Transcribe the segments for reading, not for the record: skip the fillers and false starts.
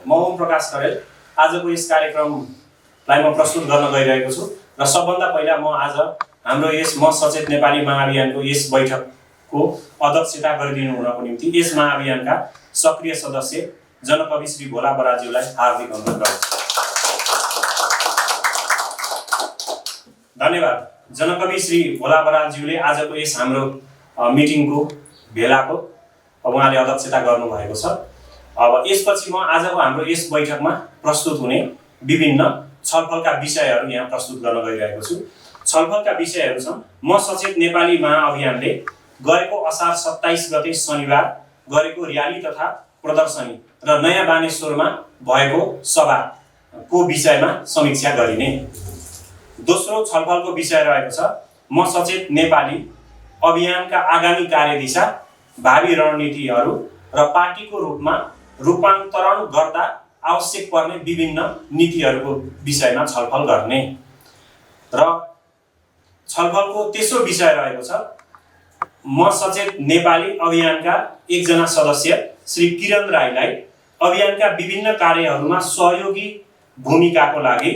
म ओम प्रकाश करेल आजको यस कार्यक्रमलाई म प्रस्तुत गर्न गइरहेको छु र सबभन्दा पहिला म आज हाम्रो यस म सचेत नेपाली महाअभियानको यस बैठकको अध्यक्षता गरिदिनु हुनको निम्ति यस महाअभियानका सक्रिय सदस्य जनकवि श्री भोला बराज्यूलाई हार्दिक अनुरोध गर्दछु। धन्यवाद। जनकवि श्री भोला बराज्यूले आजको यस हाम्रो मिटिङको भेलाको उहाँले अध्यक्षता गर्नुभएको छ। अब यसपछि म आजको हाम्रो यस बैठकमा प्रस्तुत हुने विभिन्न छलफलका विषयहरू यहाँ प्रस्तुत गर्न गइरहेको छु। छलफलका विषयहरू छन् म सचेत नेपाली महाअभियानले गएको असार 27 गते शनिबार गरेको र्याली तथा प्रदर्शनी र नयाँ बानेश्वरमा भएको सभाको विषयमा समीक्षा गरिने। दोस्रो छलफलको विषय रहेको छ म सचेत नेपाली अभियानका आगामी कार्यदिशा, भावी रणनीतिहरू र पार्टीको रूपमा रूपान्तरण गर्दा आवश्यक पर्ने विभिन्न नीतिहरूको विषयमा छलफल गर्ने। र छलफलको तेस्रो विषय रहेको छ म सचेत नेपाली अभियानका एकजना सदस्य श्री किरण राईलाई अभियानका विभिन्न कार्यहरूमा सहयोगी भूमिकाको लागि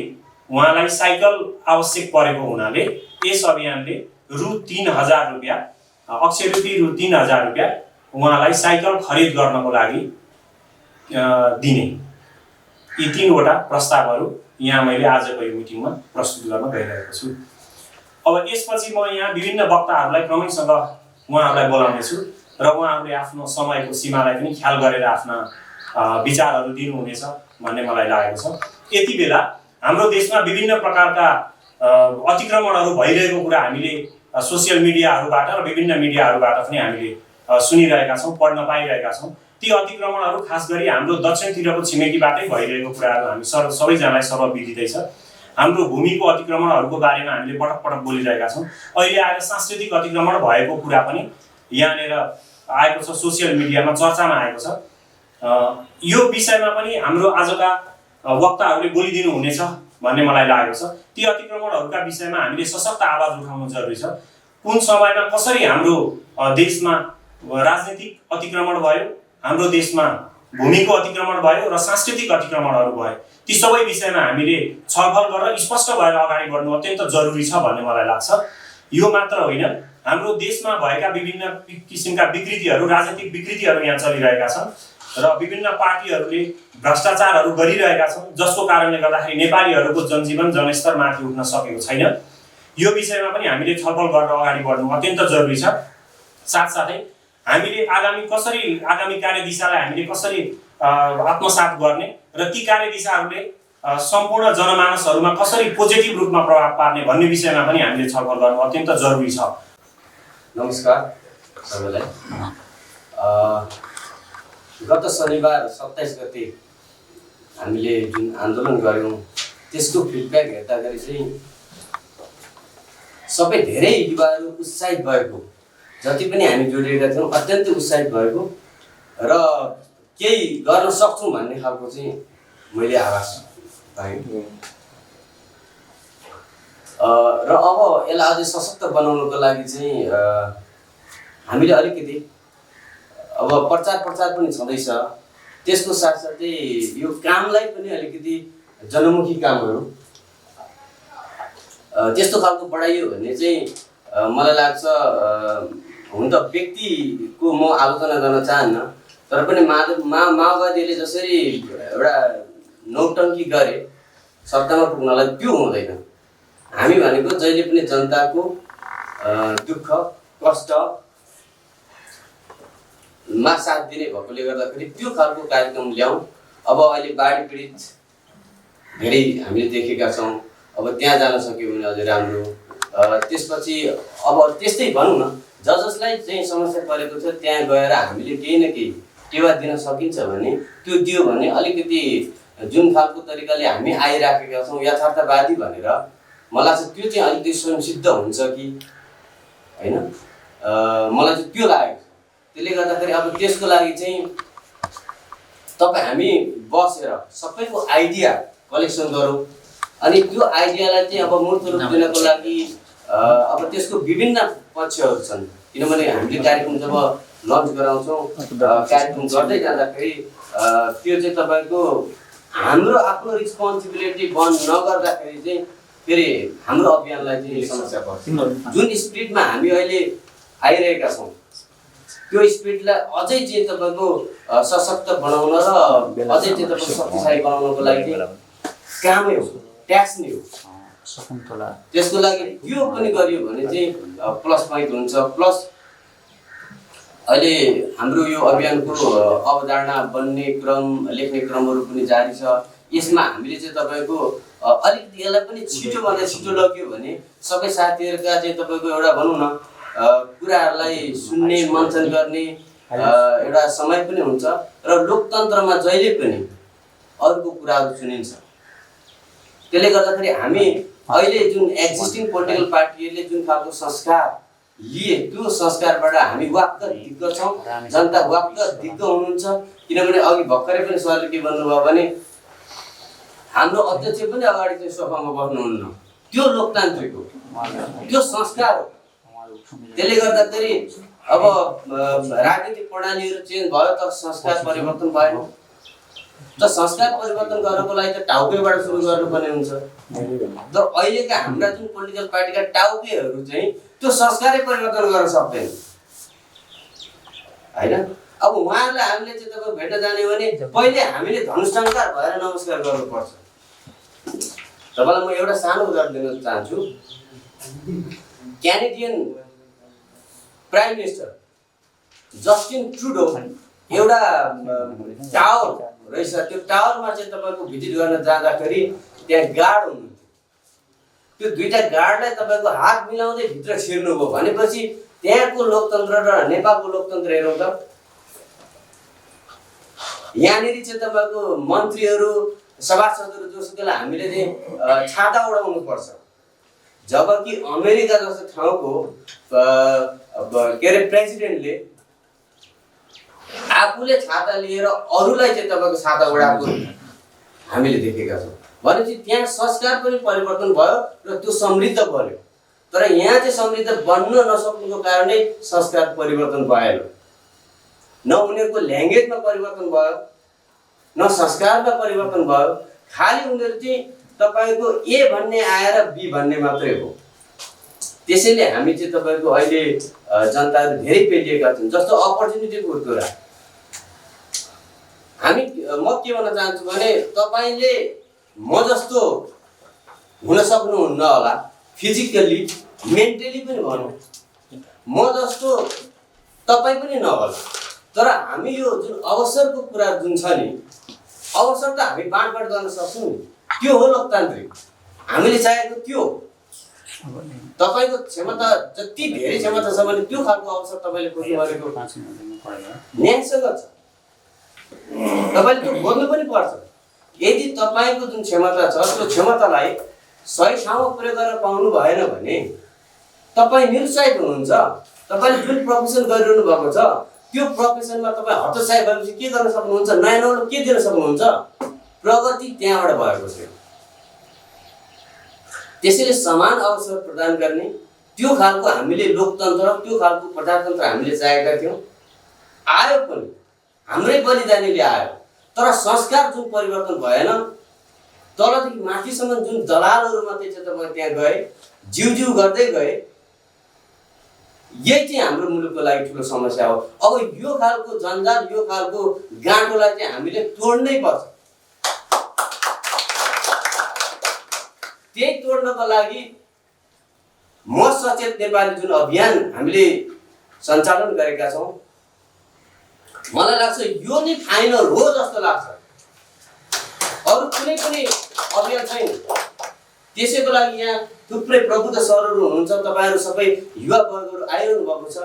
उहाँलाई साइकल आवश्यक परेको हुनाले यस अभियानले रु 3000 रुपैयाँ अक्षय रूपी रु 3000 रुपैयाँ उहाँलाई साइकल खरिद गर्नको लागि दिने। यी तीनवटा प्रस्तावहरू यहाँ मैले आजको यो मिटिङमा प्रस्तुत गर्न गइरहेको छु। अब यसपछि म यहाँ विभिन्न वक्ताहरूलाई क्रमैसँग उहाँहरूलाई बोलाउने छु र उहाँहरूले आफ्नो समयको सीमालाई पनि ख्याल गरेर आफ्ना विचारहरू दिनुहुनेछ भन्ने मलाई लागेको छ। यति बेला हाम्रो देशमा विभिन्न प्रकारका अतिक्रमणहरू भइरहेको कुरा हामीले सोसियल मिडियाहरूबाट र विभिन्न मिडियाहरूबाट पनि हामीले सुनिरहेका छौँ, पढ्न पाइरहेका छौँ। ती अतिक्रमणहरू खास गरी हाम्रो दक्षिणतिरको छिमेकीबाटै भइरहेको कुराहरू हामी सबैजनालाई सर्वविदितै छ। हाम्रो भूमिको अतिक्रमणहरूको बारेमा हामीले पटक पटक बोलिरहेका छौँ। अहिले आएर सांस्कृतिक अतिक्रमण भएको कुरा पनि यहाँनिर आएको छ, सोसियल मिडियामा चर्चामा आएको छ। यो विषयमा पनि हाम्रो आजका वक्ताहरूले बोलिदिनु हुनेछ भन्ने मलाई लागेको छ। ती अतिक्रमणहरूका विषयमा हामीले सशक्त आवाज उठाउनु जरुरी छ। कुन समयमा कसरी हाम्रो देशमा राजनीतिक अतिक्रमण भयो, हाम्रो देशमा भूमिको अतिक्रमण भयो र सांस्कृतिक अतिक्रमणहरू भयो, ती सबै विषयमा हामीले छलफल गरेर स्पष्ट भएर अगाडि बढ्नु अत्यन्त जरुरी छ भन्ने मलाई लाग्छ। यो मात्र होइन, हाम्रो देशमा भएका विभिन्न किसिमका विकृतिहरू, राजनीतिक विकृतिहरू यहाँ चलिरहेका छन् र विभिन्न पार्टीहरूले भ्रष्टाचारहरू गरिरहेका छन्, जसको कारणले गर्दाखेरि नेपालीहरूको जनजीवन जनस्तर माथि उठ्न सकेको छैन। यो विषयमा पनि हामीले छलफल गरेर अगाडि बढ्नु अत्यन्त जरुरी छ। साथसाथै हामीले आगामी कार्यदिशालाई हामीले कसरी आत्मसात गर्ने र ती कार्यदिशाहरूले सम्पूर्ण जनमानसहरूमा कसरी पोजिटिभ रूपमा प्रभाव पार्ने भन्ने विषयमा पनि हामीले छलफल गर्नु अत्यन्त जरुरी छ। नमस्कार सबैलाई। गत शनिबार 27 गते हामीले जुन आन्दोलन गऱ्यौँ त्यसको फिडब्याक हेर्दाखेरि चाहिँ सबै धेरै युवाहरू उत्साहित भएको, जति पनि हामी जोडिएका थियौँ अत्यन्तै उत्साहित भएको र केही गर्न सक्छौँ भन्ने खालको चाहिँ मैले आभास पाएँ। र अब यसलाई अझै सशक्त बनाउनको लागि चाहिँ हामीले अलिकति अब प्रचार पनि छँदैछ, त्यसको साथसाथै यो कामलाई पनि अलिकति जनमुखी कामहरू त्यस्तो खालको बढाइयो भने चाहिँ मलाई लाग्छ, हुन त व्यक्तिको म आलोचना गर्न चाहन्न, तर पनि माओवादीले जसरी एउटा नौटङ्की गरे सत्तामा पुग्नलाई त्यो हुँदैन। हामी भनेको जहिले पनि जनताको दुःख कष्ट मा साथ दिने भएकोले गर्दाखेरि त्यो खालको कार्यक्रम ल्याउँ। अब अहिले बाढी पीडित धेरै हामीले देखेका छौँ, अब त्यहाँ जान सक्यो भने अझै राम्रो। त्यसपछि अब त्यस्तै भनौँ न, जसलाई चाहिँ समस्या परेको छ त्यहाँ गएर हामीले केही न केही टेवा दिन सकिन्छ भने त्यो दियो भने अलिकति जुन खालको तरिकाले हामी आइराखेका छौँ यथार्थवादी भनेर मलाई चाहिँ त्यो चाहिँ अलिकति स्वयंसिद्ध हुन्छ कि होइन, मलाई चाहिँ त्यो लाग्यो। त्यसले गर्दाखेरि अब त्यसको लागि चाहिँ हामी बसेर सबैको आइडिया कलेक्सन गरौँ, अनि त्यो आइडियालाई चाहिँ अब मूर्त रूप दिनको लागि अब त्यसको विभिन्न पक्षहरू छन्। किनभने हामीले कार्यक्रम जब लन्च गराउँछौँ, कार्यक्रम गर्दै जाँदाखेरि त्यो चाहिँ तपाईँको हाम्रो आफ्नो रिस्पोन्सिबिलिटी बन्द नगर्दाखेरि चाहिँ फेरि हाम्रो अभियानलाई चाहिँ समस्या पर्छ। जुन स्पिडमा हामी अहिले आइरहेका छौँ त्यो स्पिडलाई अझै चाहिँ तपाईँको सशक्त बनाउन र अझै चाहिँ तपाईँको शक्तिशाली बनाउनको लागि कामै हो, ट्याक्स नै हो। त्यसको लागि यो पनि गरियो भने चाहिँ प्लस पोइन्ट हुन्छ। प्लस अहिले हाम्रो यो अभियानको अवधारणा बन्ने क्रम, लेख्ने क्रमहरू पनि जारी छ। यसमा हामीले चाहिँ तपाईँको अलिकति यसलाई पनि छिटोभन्दा छिटो लग्यो भने सबै साथीहरूका चाहिँ तपाईँको एउटा भनौँ न कुराहरूलाई सुन्ने, मन्थन गर्ने एउटा समय पनि हुन्छ र लोकतन्त्रमा जहिले पनि अरूको कुराहरू सुनिन्छ। त्यसले गर्दाखेरि हामी अहिले जुन एक्जिस्टिङ पोलिटिकल पार्टीहरूले जुन खालको संस्कार लिए त्यो संस्कारबाट हामी वाक्क दिग्ग छौँ। जनता वाक्क दिग्ग हुनुहुन्छ। किनभने अघि भर्खरै पनि सरले के भन्नुभयो भने हाम्रो अध्यक्ष पनि अगाडि चाहिँ सोफामा बस्नुहुन्न। त्यो लोकतान्त्रिक हो, त्यो संस्कार हो। त्यसले गर्दाखेरि अब राजनीतिक प्रणालीहरू चेन्ज भयो तर संस्कार परिवर्तन भएन। त संस्कार परिवर्तन गर्नको लागि त टाउकेबाट सुरु गर्नुपर्ने हुन्छ। तर अहिलेका हाम्रा जुन पोलिटिकल पार्टीका टाउकेहरू चाहिँ त्यो संस्कारै परिवर्तन गर्न सक्दैन होइन। अब उहाँहरूलाई हामीले चाहिँ तपाईँ भेट्न जाने भने पहिले हामीले धनुष्टङ्कार भएर नमस्कार गर्नुपर्छ। तपाईँलाई म एउटा सानो उदाहरण दिन चाहन्छु। Canadian prime minister Justin Trudeau एउटा टावर रहेछ, त्यो टावरमा चाहिँ तपाईँको भिजिट गर्न जाँदाखेरि त्यहाँ गार्ड हुनुहुन्थ्यो। त्यो दुईटा गार्डलाई तपाईँको हात मिलाउँदै भित्र छिर्नुभयो भनेपछि त्यहाँको लोकतन्त्र र नेपालको लोकतन्त्र हेरौँ त। यहाँनिर चाहिँ तपाईँको मन्त्रीहरू, सभासदहरू जोसुकैलाई हामीले चाहिँ छाता उडाउनु पर्छ, जबकि अमेरिका जस्तो ठाउँको के अरे प्रेसिडेन्टले आफूले छाता लिएर अरूलाई चाहिँ तपाईँको छाता उडाएको हामीले देखेका छौँ। भनेपछि त्यहाँ संस्कार पनि परिवर्तन भयो र त्यो समृद्ध बन्यो। तर यहाँ चाहिँ समृद्ध बन्न नसक्नुको कारणले संस्कार परिवर्तन भएन। न उनीहरूको ल्याङ्ग्वेजमा परिवर्तन भयो, न संस्कारमा परिवर्तन भयो। खालि उनीहरू चाहिँ तपाईँको ए भन्ने आएर बी भन्ने मात्रै हो। त्यसैले हामी चाहिँ तपाईँको अहिले जनताहरू धेरै पेलिएका छन्। जस्तो अपर्च्युनिटीको कुरा हामी म के भन्न चाहन्छु भने तपाईँले म जस्तो हुन सक्नुहुन्न होला, फिजिकल्ली मेन्टली पनि भनौँ, म जस्तो तपाईँ पनि नहोला। तर हामी यो जुन अवसरको कुरा जुन छ नि, अवसर त हामी बाँडफाँड गर्न सक्छौँ नि। त्यो हो लोकतान्त्रिक। हामीले चाहेको त्यो तपाईँको क्षमता जति धेरै क्षमता छ भने त्यो खालको अवसर तपाईँले खोज्नु भनेको न्यायसँग छ। तपाईँले त्यो खोज्नु पनि पर्छ। यदि तपाईँको जुन क्षमता छ त्यो क्षमतालाई सही ठाउँमा प्रयोग गरेर पाउनु भएन भने तपाईँ निरुत्साहित हुनुहुन्छ। तपाईँले जुन प्रोफेसन गरिरहनु भएको छ त्यो प्रोफेसनमा तपाईँ हतोत्साही भएपछि के गर्न सक्नुहुन्छ? नयाँ नौलो के दिन सक्नुहुन्छ? प्रगति त्यहाँबाट भएको छ। त्यसैले समान अवसर प्रदान गर्ने त्यो खालको हामीले लोकतन्त्र, त्यो खालको प्रजातन्त्र हामीले चाहेका थियौँ। आयो पनि, हाम्रै बलिदानीले आयो। तर संस्कार जुन परिवर्तन भएन, तलदेखि माथिसम्म जुन दलालहरू मात्रै चाहिँ तपाईँ त्यहाँ गए, जिउ गर्दै गए, यही चाहिँ हाम्रो मुलुकको लागि ठुलो समस्या हो। अब यो खालको जन्जाल, यो खालको गाँठोलाई चाहिँ हामीले तोड्नै पर्छ। त्यही तोड्नको लागि म सचेत नेपाली जुन अभियान हामीले सञ्चालन गरेका छौँ, मलाई लाग्छ यो नै फाइनल हो जस्तो लाग्छ। अरू कुनै पनि अभियान छैन। त्यसैको लागि यहाँ थुप्रै प्रबुद्ध सरहरू हुनुहुन्छ, तपाईँहरू सबै युवा वर्गहरू आइरहनु भएको छ।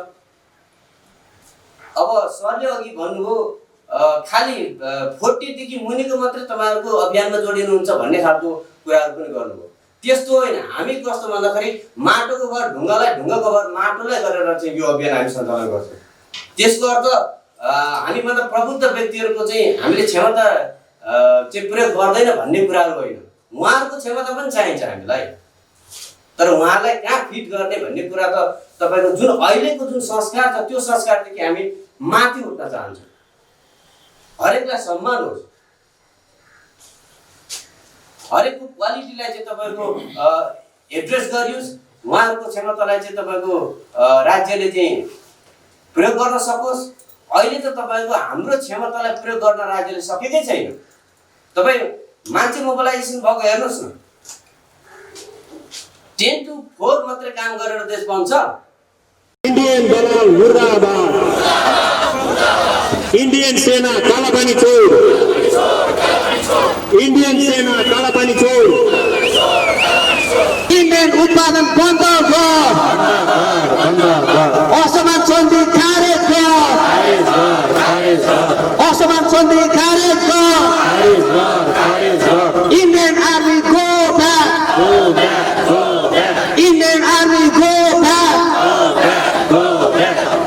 अब सरले अघि भन्नुभयो खालि 40 देखि मुनिको मात्रै तपाईँहरूको अभियानमा जोडिनुहुन्छ भन्ने खालको कुराहरू पनि गर्नुभयो। त्यस्तो होइन। हामी कस्तो भन्दाखेरि माटोको घर ढुङ्गालाई, ढुङ्गाको घर माटोलाई गरेर चाहिँ यो अभियान हामी सञ्चालन गर्छौँ। त्यसको अर्थ हामीभन्दा प्रबुद्ध व्यक्तिहरूको चाहिँ हामीले क्षमता चाहिँ प्रयोग गर्दैन भन्ने कुराहरू होइन। उहाँहरूको क्षमता पनि चाहिन्छ हामीलाई, तर उहाँलाई कहाँ फिट गर्ने भन्ने कुरा त तपाईँको जुन अहिलेको जुन संस्कार छ त्यो संस्कारदेखि हामी माथि उठ्न चाहन्छौँ। हरेकलाई सम्मान होस्, हरेकको क्वालिटीलाई चाहिँ तपाईँको एड्रेस गरियोस्, उहाँहरूको क्षमतालाई चाहिँ तपाईँको राज्यले चाहिँ प्रयोग गर्न सकोस्। अहिले त तपाईँको हाम्रो क्षमतालाई प्रयोग गर्न राज्यले सकेकै छैन। तपाईँ मान्छे मोबिलाइजेसन भएको हेर्नुहोस् न, 10 to 4 मात्रै काम गरेर देश बन्छ। इंडियन दलाल मुर्दाबाद, इंडियन सेना कालापानी चोर, इंडियन सेना कालापानी चोर, इंडियन उत्पादन बन्द गर, असमान सन्धि